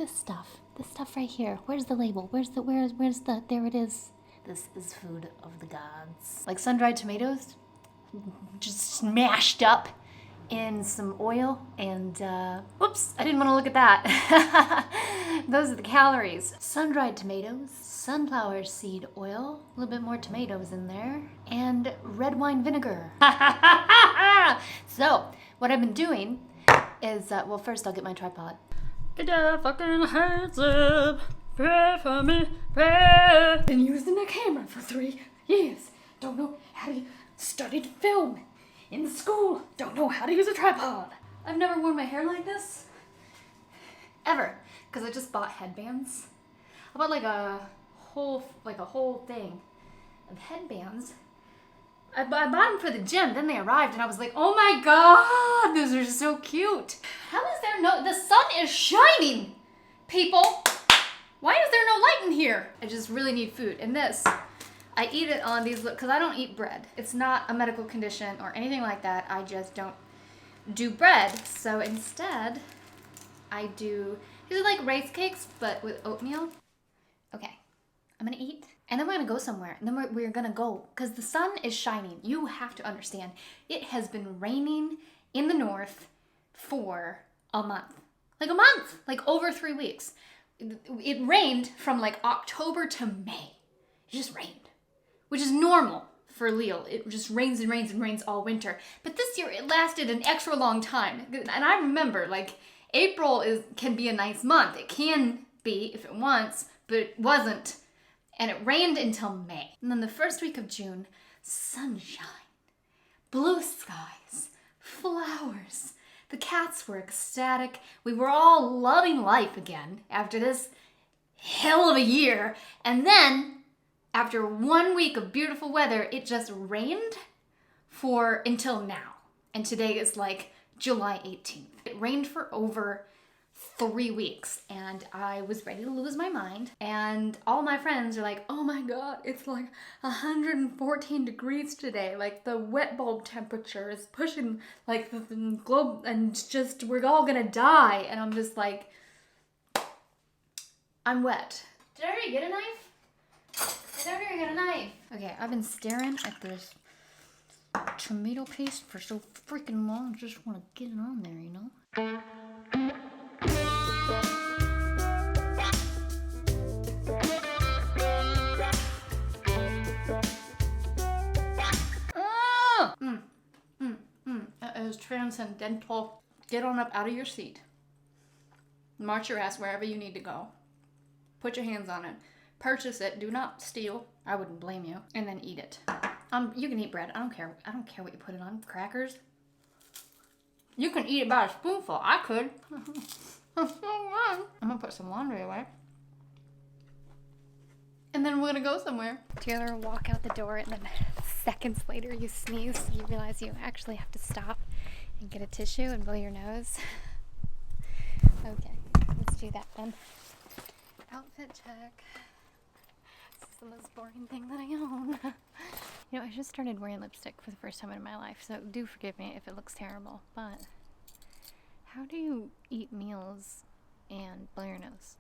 this stuff. This stuff right here. Where's the label? Where's the, there it is. This is food of the gods. Like sun-dried tomatoes, just smashed up in some oil and, whoops, I didn't want to look at that. Those are the calories. Sun-dried tomatoes, sunflower seed oil, a little bit more tomatoes in there, and red wine vinegar. So, what I've been doing is, well, first I'll get my tripod. Get your fucking hands up, pray for me, pray. Been using a camera for 3 years. Don't know how to studied film in school. Don't know how to use a tripod. I've never worn my hair like this. Ever. Because I just bought headbands. I bought like a whole thing of headbands. I bought them for the gym, then they arrived and I was like, oh my god, those are so cute. How is there no, the sun is shining, people. Why is there no light in here? I just really need food. And this, I eat it on these, because I don't eat bread. It's not a medical condition or anything like that. I just don't do bread. So instead, I do, these are like rice cakes, but with oatmeal. Okay, I'm gonna eat. And then we're gonna go somewhere. And then we're gonna go, because the sun is shining. You have to understand, it has been raining in the north for a month. Like over 3 weeks. It rained from like October to May. It just rained, which is normal for Lille. It just rains and rains and rains all winter. But this year it lasted an extra long time. And I remember, like, April can be a nice month. It can be if it wants, but it wasn't. And it rained until May. And then the first week of June, sunshine, blue skies, flowers. The cats were ecstatic. We were all loving life again after this hell of a year. And then, after 1 week of beautiful weather, it just rained until now. And today is like July 18th. It rained for over 3 weeks and I was ready to lose my mind. And all my friends are like, oh my god, it's like 114 degrees today. Like the wet bulb temperature is pushing like the globe and just, we're all gonna die. And I'm just like, I'm wet. Did I already get a knife? Did I already get a knife? Okay, I've been staring at this tomato paste for so freaking long. I just want to get it on there, you know? That is transcendental. Get on up out of your seat. March your ass wherever you need to go. Put your hands on it. Purchase it. Do not steal. I wouldn't blame you. And then eat it. You can eat bread. I don't care. I don't care what you put it on. Crackers. You can eat it by a spoonful. I could. I'm gonna put some laundry away. And then we're gonna go somewhere. Do you ever walk out the door and then seconds later you sneeze, so you realize you actually have to stop and get a tissue and blow your nose? Okay, let's do that then. Outfit check. This is the most boring thing that I own. You know, I just started wearing lipstick for the first time in my life, so do forgive me if it looks terrible, but how do you eat meals and blow your nose?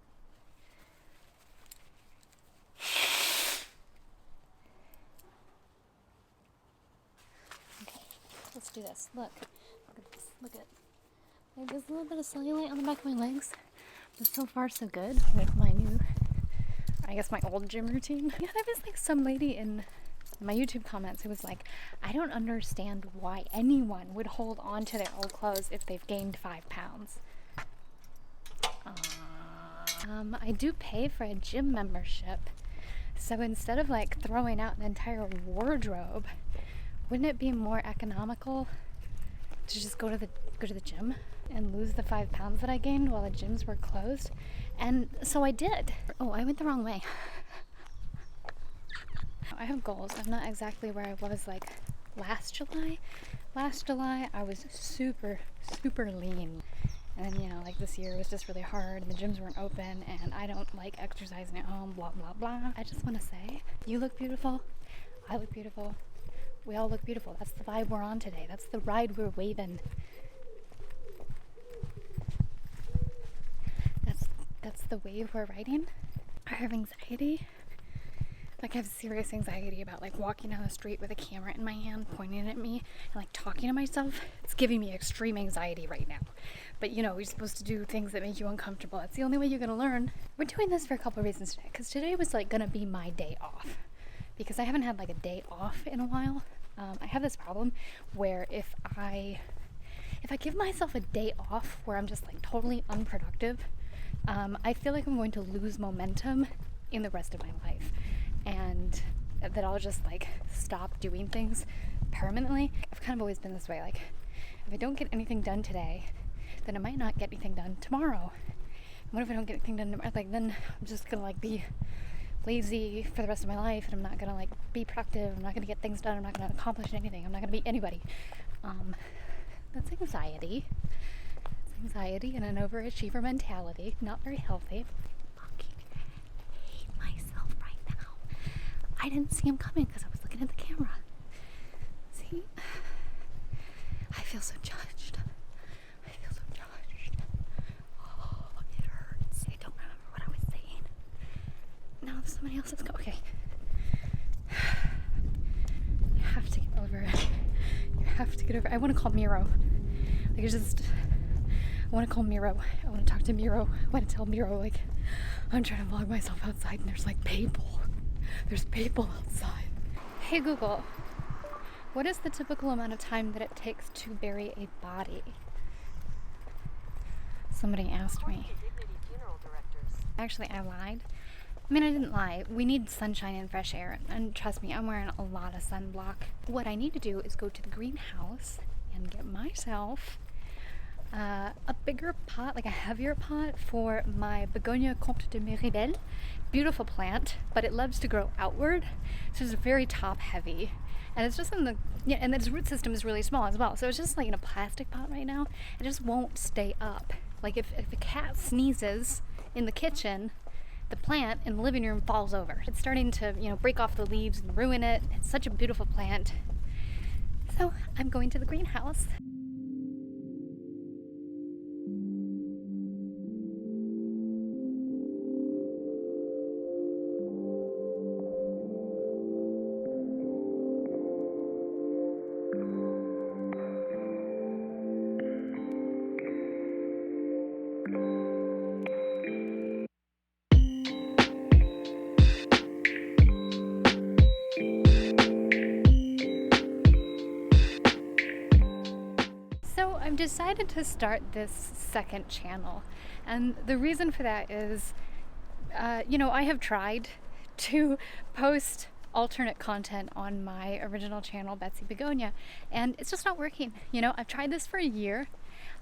Okay, let's do this. Look at this. Look at, like, there's a little bit of cellulite on the back of my legs, but so far so good with my new, I guess my old gym routine. Yeah, there was like some lady in my YouTube comments who was like, I don't understand why anyone would hold on to their old clothes if they've gained 5 pounds. I do pay for a gym membership, so instead of like throwing out an entire wardrobe, wouldn't it be more economical to just go to the gym and lose the 5 pounds that I gained while the gyms were closed? And so I did. Oh, I went the wrong way. I have goals. I'm not exactly where I was like last July. Last July I was super lean, and you know, like this year was just really hard and the gyms weren't open and I don't like exercising at home, blah blah blah. I just want to say, you look beautiful, I look beautiful, we all look beautiful. That's the vibe we're on today. That's the ride we're waving. that's the wave we're riding. I have anxiety. Like, I have serious anxiety about like walking down the street with a camera in my hand pointing at me and like talking to myself. It's giving me extreme anxiety right now. But you know, you're supposed to do things that make you uncomfortable. That's the only way you're gonna learn. We're doing this for a couple of reasons today, because today was like gonna be my day off, because I haven't had like a day off in a while. I have this problem where if I give myself a day off where I'm just like totally unproductive, I feel like I'm going to lose momentum in the rest of my life, and that I'll just like stop doing things permanently. I've kind of always been this way. Like, if I don't get anything done today, then I might not get anything done tomorrow. And what if I don't get anything done tomorrow? Like, then I'm just gonna like be lazy for the rest of my life, and I'm not gonna like be productive. I'm not gonna get things done. I'm not gonna accomplish anything. I'm not gonna be anybody. That's anxiety. It's anxiety and an overachiever mentality. Not very healthy. I fucking hate myself right now. I didn't see him coming because I was looking at the camera. See? I feel so judged. I feel so judged. Oh, it hurts. I don't remember what I was saying. Now somebody else is okay. You have to get over it. You have to get over it. I want to call Miro. Like, I want to call Miro. I want to talk to Miro. I want to tell Miro, like, I'm trying to vlog myself outside and there's like people. There's people outside. Hey Google, what is the typical amount of time that it takes to bury a body? Somebody asked me. Actually, I lied. I mean, I didn't lie. We need sunshine and fresh air, and trust me, I'm wearing a lot of sunblock. What I need to do is go to the greenhouse and get myself a bigger pot, like a heavier pot, for my begonia Comte de Miribel. Beautiful plant, but it loves to grow outward, so it's very top heavy. And it's just in the, yeah, and its root system is really small as well. So it's just like in a plastic pot right now. It just won't stay up. Like if a cat sneezes in the kitchen, the plant in the living room falls over. It's starting to, you know, break off the leaves and ruin it. It's such a beautiful plant. So I'm going to the greenhouse. I've decided to start this second channel, and the reason for that is, you know, I have tried to post alternate content on my original channel, Betsy Begonia, and it's just not working. You know, I've tried this for a year.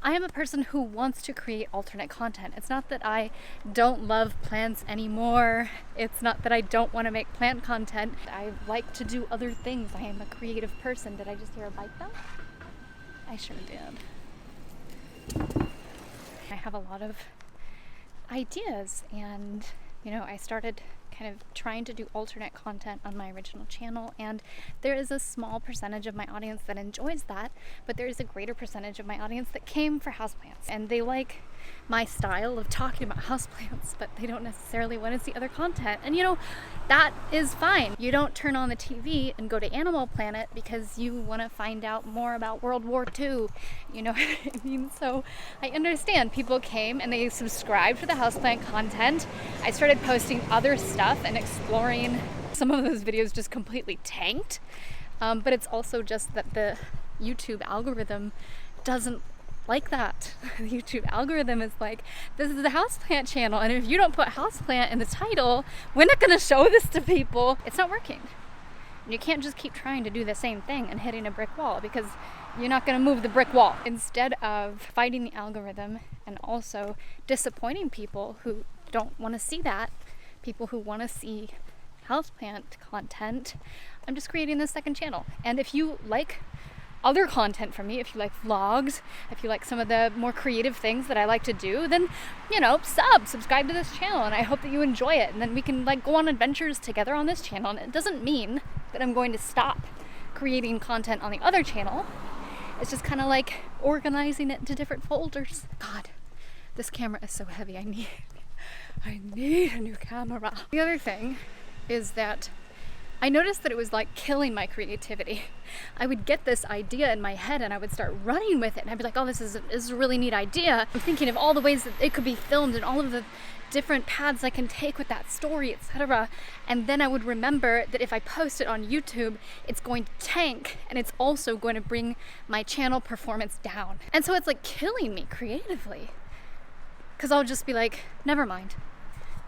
I am a person who wants to create alternate content. It's not that I don't love plants anymore. It's not that I don't want to make plant content. I like to do other things. I am a creative person. Did I just hear a bike though? I sure did. I have a lot of ideas, and you know, I started kind of trying to do alternate content on my original channel, and there is a small percentage of my audience that enjoys that, but there is a greater percentage of my audience that came for houseplants, and they like my style of talking about houseplants, but they don't necessarily want to see other content. And you know, that is fine. You don't turn on the TV and go to Animal Planet because you want to find out more about World War II. You know what I mean? So I understand people came and they subscribed for the houseplant content. I started posting other stuff and exploring. Some of those videos just completely tanked, but it's also just that the YouTube algorithm doesn't like that. The YouTube algorithm is like, this is the houseplant channel, and if you don't put houseplant in the title, we're not going to show this to people. It's not working. And you can't just keep trying to do the same thing and hitting a brick wall, because you're not going to move the brick wall. Instead of fighting the algorithm and also disappointing people who don't want to see that, people who want to see houseplant content, I'm just creating this second channel. And if you like other content from me, if you like vlogs, if you like some of the more creative things that I like to do, then, you know, subscribe to this channel, and I hope that you enjoy it, and then we can like go on adventures together on this channel. And it doesn't mean that I'm going to stop creating content on the other channel. It's just kind of like organizing it into different folders. God, this camera is so heavy. I I need a new camera. The other thing is that I noticed that it was like killing my creativity. I would get this idea in my head and I would start running with it, and I'd be like, oh, this is a really neat idea. I'm thinking of all the ways that it could be filmed and all of the different paths I can take with that story, etc. And then I would remember that if I post it on YouTube, it's going to tank, and it's also going to bring my channel performance down. And so it's like killing me creatively, because I'll just be like, never mind.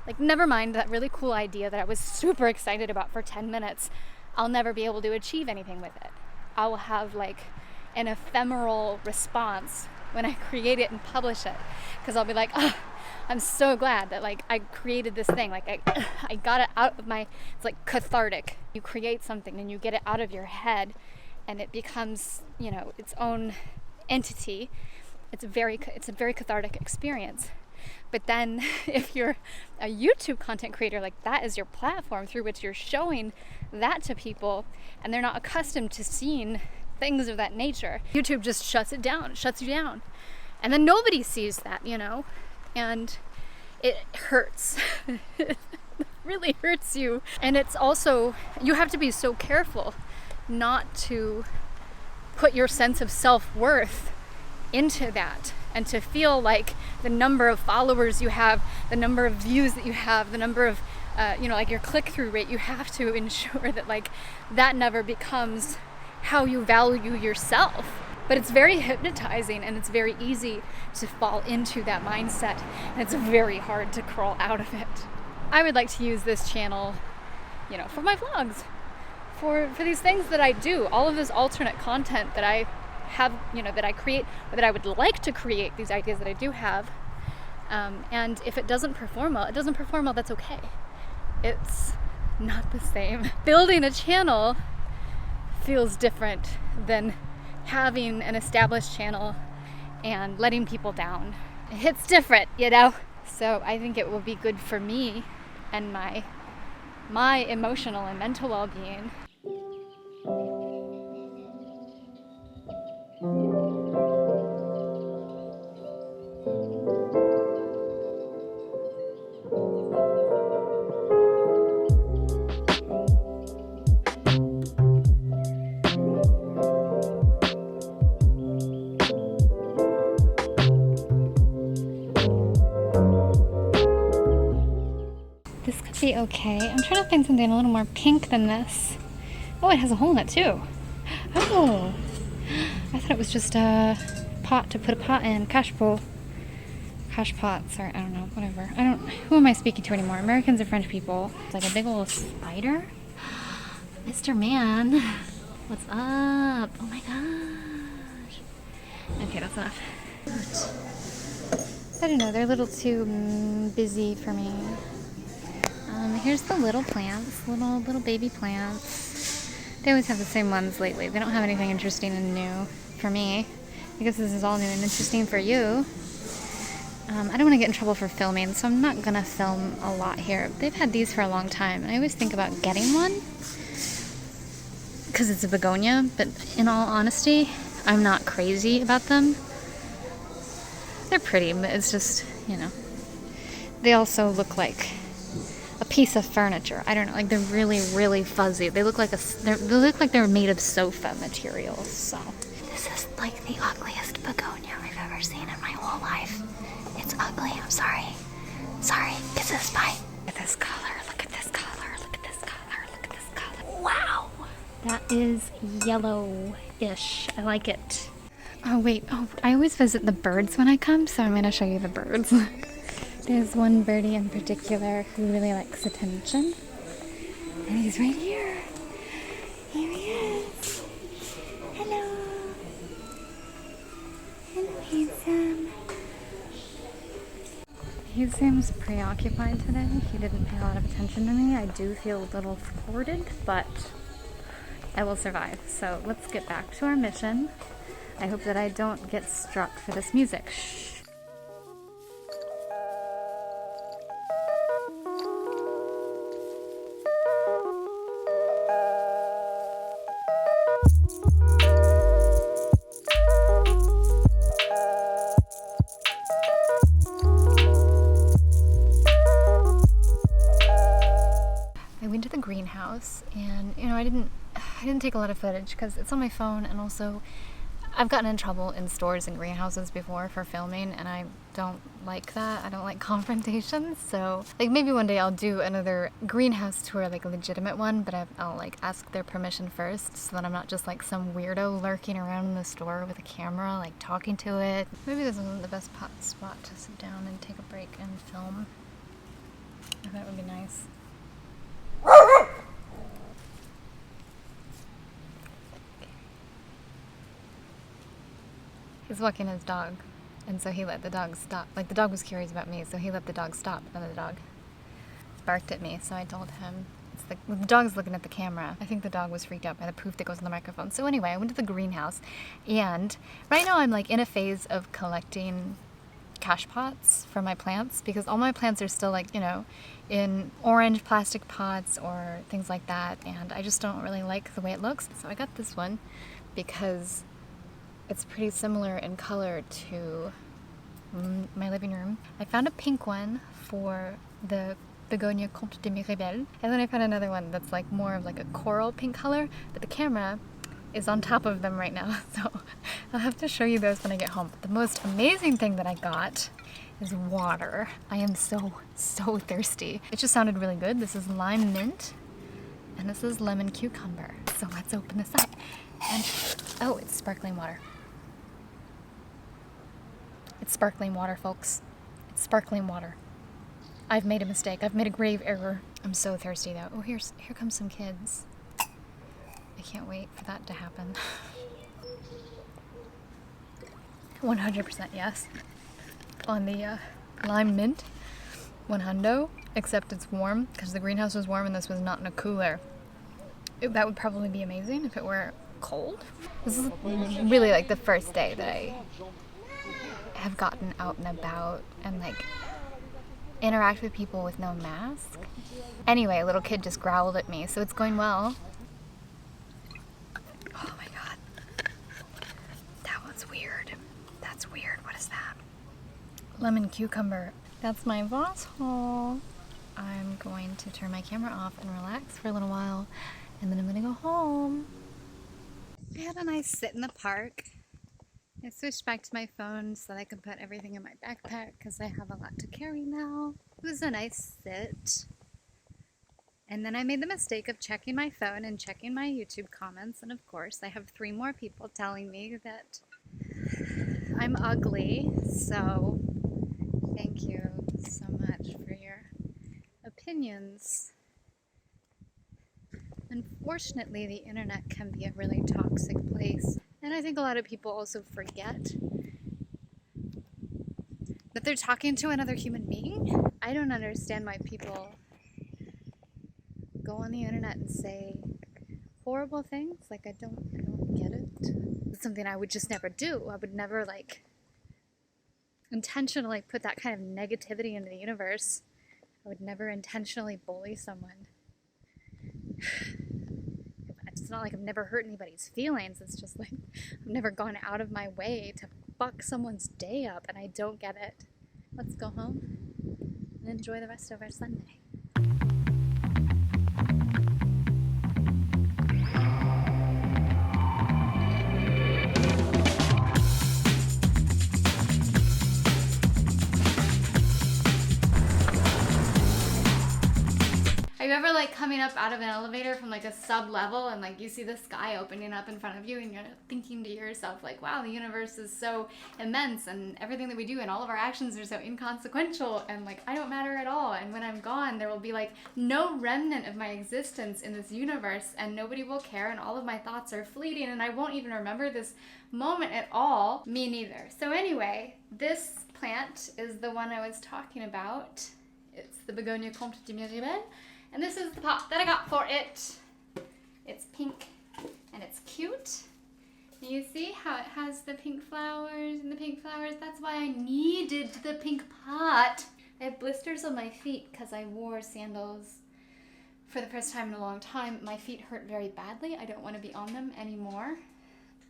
Like, never mind that really cool idea that I was super excited about for 10 minutes. I'll never be able to achieve anything with it. I will have like an ephemeral response when I create it and publish it, because I'll be like, oh, I'm so glad that like I created this thing. Like I got it out of my, it's like cathartic. You create something and you get it out of your head and it becomes, you know, its own entity. It's a very cathartic experience. But then if you're a YouTube content creator, like that is your platform through which you're showing that to people, and they're not accustomed to seeing things of that nature, YouTube just shuts you down. And then nobody sees that, you know, and it hurts. It really hurts you. And it's also, you have to be so careful not to put your sense of self-worth into that, and to feel like the number of followers you have, the number of views that you have, the number of you know, like your click-through rate, you have to ensure that like that never becomes how you value yourself. But it's very hypnotizing, and it's very easy to fall into that mindset, and it's very hard to crawl out of it. I would like to use this channel, you know, for my vlogs, for these things that I do, all of this alternate content that I have, you know, that I create, or that I would like to create, these ideas that I do have. And if it doesn't perform well, that's okay. It's not the same. Building a channel feels different than having an established channel and letting people down. It's different, you know? So I think it will be good for me and my emotional and mental well-being. This could be okay. I'm trying to find something a little more pink than this. Oh, it has a hole in it too. Oh, I thought it was just a pot to put a pot in. Cash pots, or I don't know, whatever. Who am I speaking to anymore? Americans or French people? It's like a big old spider. Mr. Man, what's up? Oh my gosh. Okay, that's enough. I don't know, they're a little too busy for me. Here's the little plants, little baby plants. They always have the same ones lately. They don't have anything interesting and new for me. I guess this is all new and interesting for you. I don't want to get in trouble for filming, so I'm not going to film a lot here. They've had these for a long time, and I always think about getting one because it's a begonia, but in all honesty, I'm not crazy about them. They're pretty, but it's just, you know, they also look like a piece of furniture. I don't know, like they're really, really fuzzy. They look like they're made of sofa materials. So this is like the ugliest begonia I've ever seen in my whole life. It's ugly. I'm sorry. Kisses. Bye. Look at this color. Look at this color. Look at this color. Look at this color. Wow. That is yellow-ish. I like it. Oh wait. Oh, I always visit the birds when I come, so I'm going to show you the birds. There's one birdie in particular who really likes attention. And he's right here. Here he is. Hello. Hello, handsome. He seems preoccupied today. He didn't pay a lot of attention to me. I do feel a little thwarted, but I will survive. So let's get back to our mission. I hope that I don't get struck for this music. Shh. went to the greenhouse, and you know, I didn't take a lot of footage because it's on my phone, and also I've gotten in trouble in stores and greenhouses before for filming, and I don't like that. I don't like confrontations. So like maybe one day I'll do another greenhouse tour, like a legitimate one, but I'll like ask their permission first so that I'm not just like some weirdo lurking around in the store with a camera, like talking to it. Maybe this isn't the best spot to sit down and take a break and film. I thought it would be nice. He's walking his dog, and so he let the dog stop. Like, the dog was curious about me, so he let the dog stop, and the dog barked at me, so I told him. The dog's looking at the camera. I think the dog was freaked out by the poof that goes on the microphone. So anyway, I went to the greenhouse, and right now I'm like in a phase of collecting cash pots for my plants, because all my plants are still like, you know, in orange plastic pots or things like that, and I just don't really like the way it looks. So I got this one because it's pretty similar in color to my living room. I found a pink one for the Begonia+HTB, and then I found another one that's like more of like a coral pink color, but the camera is on top of them right now, so I'll have to show you those when I get home. But the most amazing thing that I got is water. I am so thirsty. It just sounded really good. This is lime mint, and this is lemon cucumber. So let's open this up. And oh, it's sparkling water. It's sparkling water, folks. It's sparkling water. I've made a mistake. I've made a grave error. I'm so thirsty though. Oh, here comes some kids. I can't wait for that to happen. 100% yes. On the lime mint, 100, except it's warm because the greenhouse was warm and this was not in a cooler. That would probably be amazing if it were cold. This is really like the first day that I have gotten out and about and like interact with people with no mask. Anyway, a little kid just growled at me, so it's going well. Oh my god. That one's weird. That's weird. What is that? Lemon cucumber. That's my vase haul. I'm going to turn my camera off and relax for a little while, and then I'm gonna go home. I had a nice sit in the park. I switched back to my phone so that I could put everything in my backpack because I have a lot to carry now. It was a nice sit. And then I made the mistake of checking my phone and checking my YouTube comments, and of course I have 3 more people telling me that I'm ugly, so thank you so much for your opinions. Unfortunately, the internet can be a really toxic place, and I think a lot of people also forget that they're talking to another human being. I don't understand why people go on the internet and say horrible things. Like, I don't get it. It's something I would just never do. I would never like intentionally put that kind of negativity into the universe. I would never intentionally bully someone. It's not like I've never hurt anybody's feelings. It's just like I've never gone out of my way to fuck someone's day up, and I don't get it. Let's go home and enjoy the rest of our Sunday. Are you ever like coming up out of an elevator from like a sub level and like you see the sky opening up in front of you and you're thinking to yourself like, wow, the universe is so immense and everything that we do and all of our actions are so inconsequential and like I don't matter at all, and when I'm gone there will be like no remnant of my existence in this universe and nobody will care and all of my thoughts are fleeting and I won't even remember this moment at all. Me neither. So anyway, this plant is the one I was talking about. It's the Begonia+HTB. And this is the pot that I got for it. It's pink and it's cute. And you see how it has the pink flowers and the pink flowers? That's why I needed the pink pot. I have blisters on my feet because I wore sandals for the first time in a long time. My feet hurt very badly. I don't want to be on them anymore.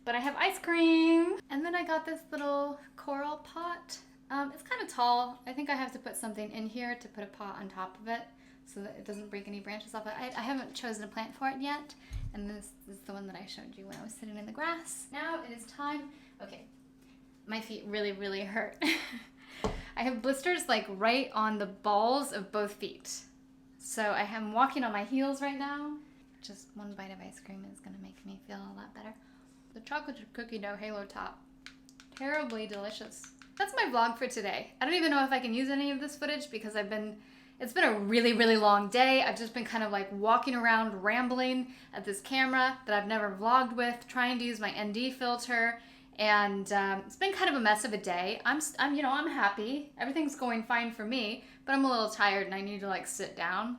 But I have ice cream. And then I got this little coral pot. It's kind of tall. I think I have to put something in here to put a pot on top of it. so that it doesn't break any branches off. I haven't chosen a plant for it yet, and this is the one that I showed you when I was sitting in the grass. Now it is time. Okay, my feet really, really hurt. I have blisters like right on the balls of both feet. So I am walking on my heels right now. Just one bite of ice cream is gonna make me feel a lot better. The chocolate cookie dough halo top, terribly delicious. That's my vlog for today. I don't even know if I can use any of this footage because it's been a really, really long day. I've just been kind of like walking around rambling at this camera that I've never vlogged with, trying to use my ND filter, and it's been kind of a mess of a day. I'm happy. Everything's going fine for me, but I'm a little tired and I need to like sit down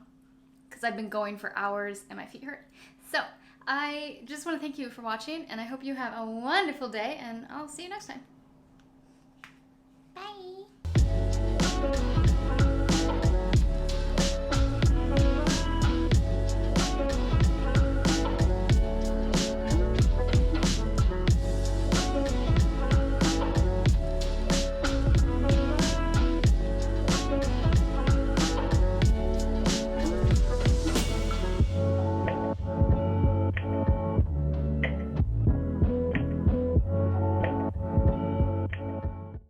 because I've been going for hours and my feet hurt. So I just want to thank you for watching, and I hope you have a wonderful day, and I'll see you next time. Bye.